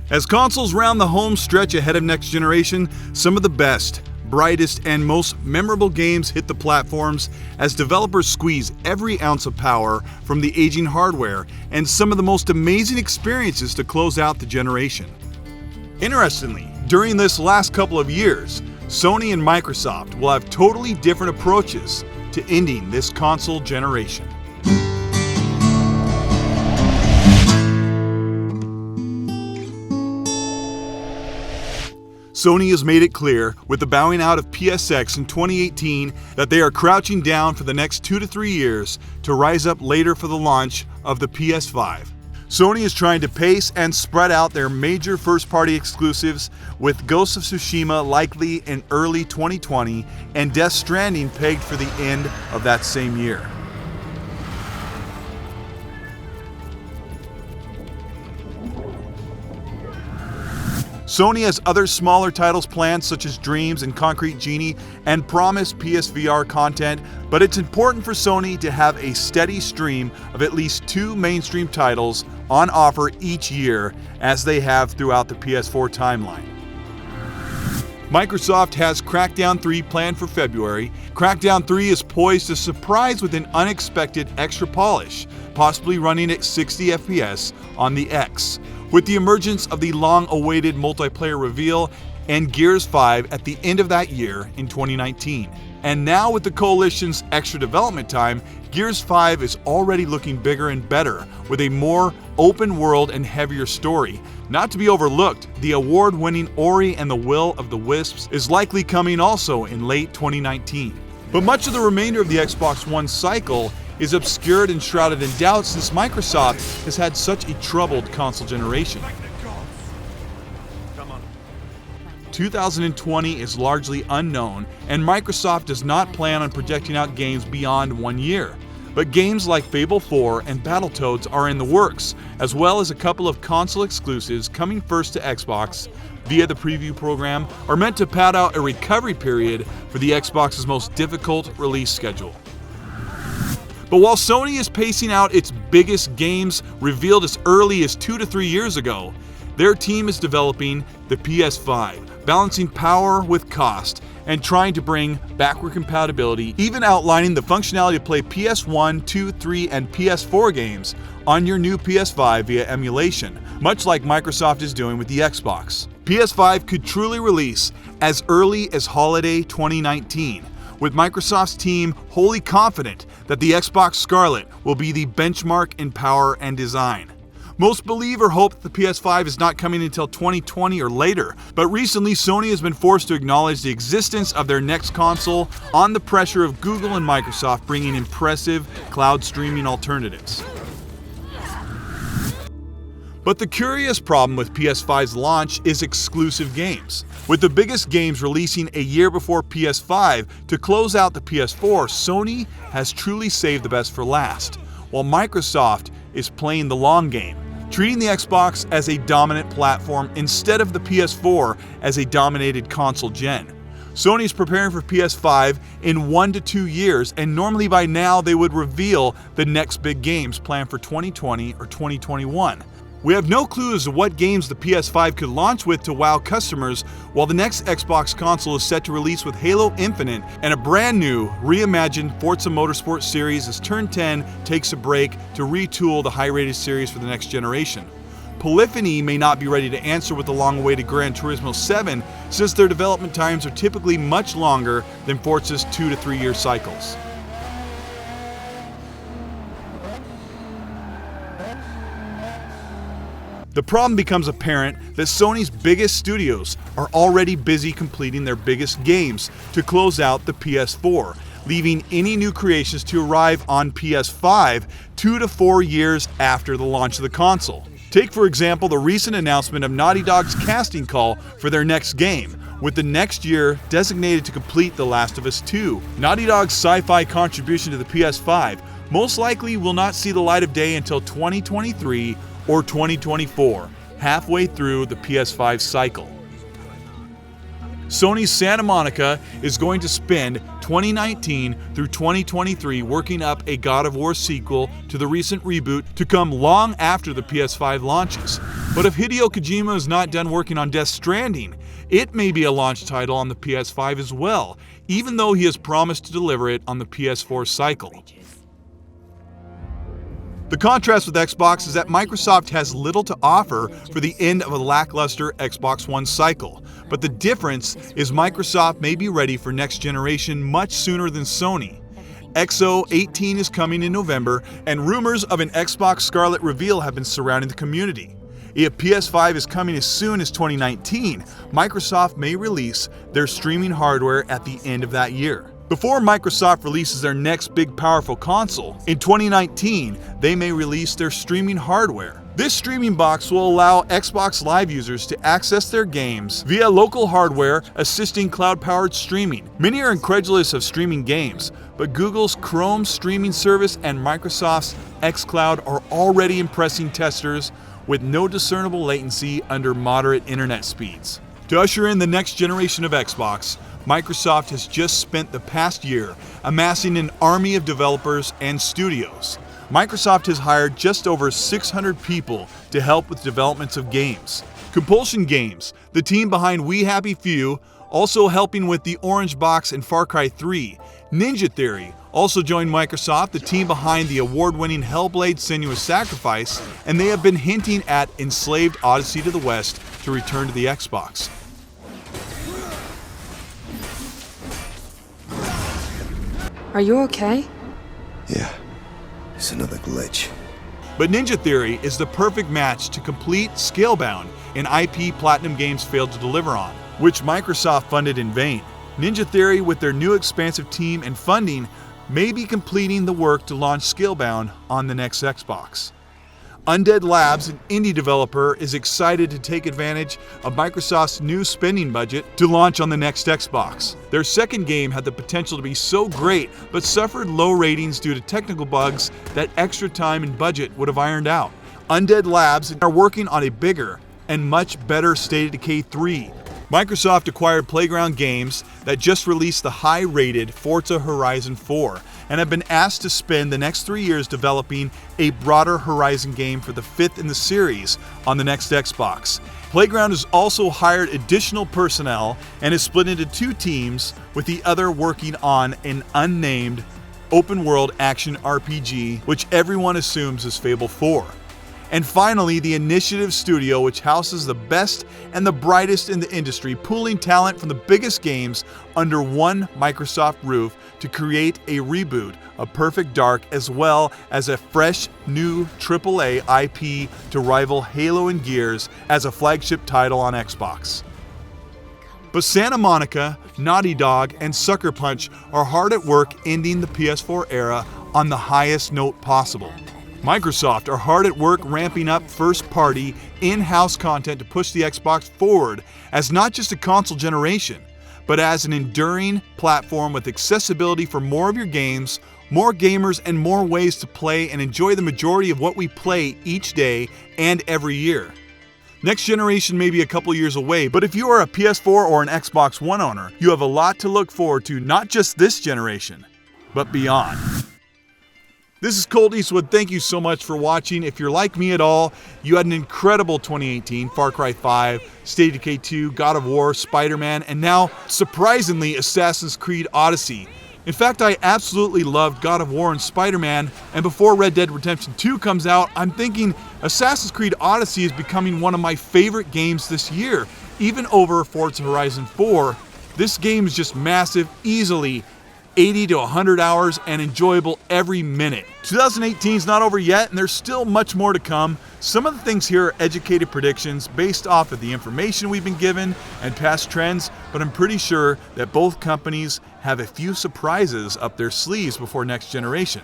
As consoles round the home stretch ahead of next generation, some of the best, brightest, and most memorable games hit the platforms as developers squeeze every ounce of power from the aging hardware and some of the most amazing experiences to close out the generation. Interestingly, during this last couple of years, Sony and Microsoft will have totally different approaches to ending this console generation. Sony has made it clear, with the bowing out of PSX in 2018, that they are crouching down for the next 2 to 3 years to rise up later for the launch of the PS5. Sony is trying to pace and spread out their major first-party exclusives, with Ghost of Tsushima likely in early 2020 and Death Stranding pegged for the end of that same year. Sony has other smaller titles planned, such as Dreams and Concrete Genie, and promised PSVR content, but it's important for Sony to have a steady stream of at least 2 mainstream titles on offer each year, as they have throughout the PS4 timeline. Microsoft has Crackdown 3 planned for February. Crackdown 3 is poised to surprise with an unexpected extra polish, possibly running at 60 FPS on the X, with the emergence of the long-awaited multiplayer reveal and Gears 5 at the end of that year in 2019. And now with the Coalition's extra development time, Gears 5 is already looking bigger and better, with a more open world and heavier story. Not to be overlooked, the award-winning Ori and the Will of the Wisps is likely coming also in late 2019. But much of the remainder of the Xbox One cycle is obscured and shrouded in doubt, since Microsoft has had such a troubled console generation. 2020 is largely unknown, and Microsoft does not plan on projecting out games beyond 1 year. But games like Fable 4 and Battletoads are in the works, as well as a couple of console exclusives coming first to Xbox via the preview program, are meant to pad out a recovery period for the Xbox's most difficult release schedule. But while Sony is pacing out its biggest games revealed as early as 2 to 3 years ago, their team is developing the PS5, balancing power with cost, and trying to bring backward compatibility, even outlining the functionality to play PS1, 2, 3, and PS4 games on your new PS5 via emulation, much like Microsoft is doing with the Xbox. PS5 could truly release as early as holiday 2019, with Microsoft's team wholly confident that the Xbox Scarlett will be the benchmark in power and design. Most believe or hope that the PS5 is not coming until 2020 or later, but recently Sony has been forced to acknowledge the existence of their next console on the pressure of Google and Microsoft bringing impressive cloud streaming alternatives. But the curious problem with PS5's launch is exclusive games. With the biggest games releasing a year before PS5 to close out the PS4, Sony has truly saved the best for last, while Microsoft is playing the long game, treating the Xbox as a dominant platform instead of the PS4 as a dominated console gen. Sony is preparing for PS5 in 1 to 2 years, and normally by now they would reveal the next big games planned for 2020 or 2021. We have no clue as to what games the PS5 could launch with to wow customers, while the next Xbox console is set to release with Halo Infinite and a brand new, reimagined Forza Motorsport series as Turn 10 takes a break to retool the high-rated series for the next generation. Polyphony may not be ready to answer with the long-awaited Gran Turismo 7, since their development times are typically much longer than Forza's 2 to 3 year cycles. The problem becomes apparent that Sony's biggest studios are already busy completing their biggest games to close out the PS4, leaving any new creations to arrive on PS5 2 to 4 years after the launch of the console. Take, for example, the recent announcement of Naughty Dog's casting call for their next game, with the next year designated to complete The Last of Us 2. Naughty Dog's sci-fi contribution to the PS5 most likely will not see the light of day until 2023 or 2024, halfway through the PS5 cycle. Sony's Santa Monica is going to spend 2019 through 2023 working up a God of War sequel to the recent reboot to come long after the PS5 launches. But if Hideo Kojima is not done working on Death Stranding, it may be a launch title on the PS5 as well, even though he has promised to deliver it on the PS4 cycle. The contrast with Xbox is that Microsoft has little to offer for the end of a lackluster Xbox One cycle, but the difference is Microsoft may be ready for next generation much sooner than Sony. XO18 is coming in November, and rumors of an Xbox Scarlet reveal have been surrounding the community. If PS5 is coming as soon as 2019, Microsoft may release their streaming hardware at the end of that year. Before Microsoft releases their next big powerful console, in 2019, they may release their streaming hardware. This streaming box will allow Xbox Live users to access their games via local hardware, assisting cloud-powered streaming. Many are incredulous of streaming games, but Google's Chrome streaming service and Microsoft's xCloud are already impressing testers with no discernible latency under moderate internet speeds. To usher in the next generation of Xbox, Microsoft has just spent the past year amassing an army of developers and studios. Microsoft has hired just over 600 people to help with developments of games. Compulsion Games, the team behind We Happy Few, also helping with the Orange Box and Far Cry 3. Ninja Theory also joined Microsoft, the team behind the award-winning Hellblade: Senua's Sacrifice, and they have been hinting at Enslaved: Odyssey to the West to return to the Xbox. Are you okay? Yeah, it's another glitch. But Ninja Theory is the perfect match to complete Scalebound, an IP Platinum Games failed to deliver on, which Microsoft funded in vain. Ninja Theory, with their new expansive team and funding, may be completing the work to launch Scalebound on the next Xbox. Undead Labs, an indie developer, is excited to take advantage of Microsoft's new spending budget to launch on the next Xbox. Their second game had the potential to be so great, but suffered low ratings due to technical bugs that extra time and budget would have ironed out. Undead Labs are working on a bigger and much better State of Decay 3. Microsoft acquired Playground Games that just released the high-rated Forza Horizon 4 and have been asked to spend the next 3 years developing a broader Horizon game for the fifth in the series on the next Xbox. Playground has also hired additional personnel and is split into two teams, with the other working on an unnamed open-world action RPG, which everyone assumes is Fable 4. And finally, the Initiative Studio, which houses the best and the brightest in the industry, pooling talent from the biggest games under one Microsoft roof to create a reboot of Perfect Dark, as well as a fresh new AAA IP to rival Halo and Gears as a flagship title on Xbox. But Santa Monica, Naughty Dog, and Sucker Punch are hard at work ending the PS4 era on the highest note possible. Microsoft are hard at work ramping up first-party, in-house content to push the Xbox forward as not just a console generation, but as an enduring platform with accessibility for more of your games, more gamers, and more ways to play and enjoy the majority of what we play each day and every year. Next generation may be a couple years away, but if you are a PS4 or an Xbox One owner, you have a lot to look forward to, not just this generation, but beyond. This is Colt Eastwood. Thank you so much for watching. If you're like me at all, you had an incredible 2018, Far Cry 5, State of Decay 2, God of War, Spider-Man, and now, surprisingly, Assassin's Creed Odyssey. In fact, I absolutely loved God of War and Spider-Man, and before Red Dead Redemption 2 comes out, I'm thinking Assassin's Creed Odyssey is becoming one of my favorite games this year, even over Forza Horizon 4. This game is just massive, easily 80 to 100 hours, and enjoyable every minute. 2018 is not over yet, and there's still much more to come. Some of the things here are educated predictions based off of the information we've been given and past trends, but I'm pretty sure that both companies have a few surprises up their sleeves before next generation.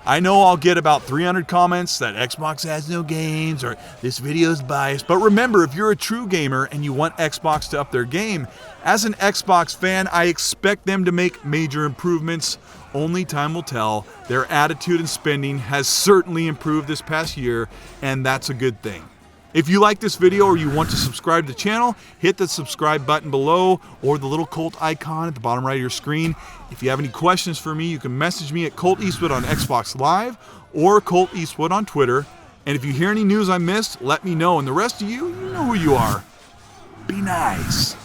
I know I'll get about 300 comments that Xbox has no games or this video is biased, but remember, if you're a true gamer and you want Xbox to up their game, as an Xbox fan, I expect them to make major improvements. Only time will tell. Their attitude and spending has certainly improved this past year, and that's a good thing. If you like this video or you want to subscribe to the channel, hit the subscribe button below or the little Colt icon at the bottom right of your screen. If you have any questions for me, you can message me at Colt Eastwood on Xbox Live or Colt Eastwood on Twitter. And if you hear any news I missed, let me know. And the rest of you, you know who you are. Be nice.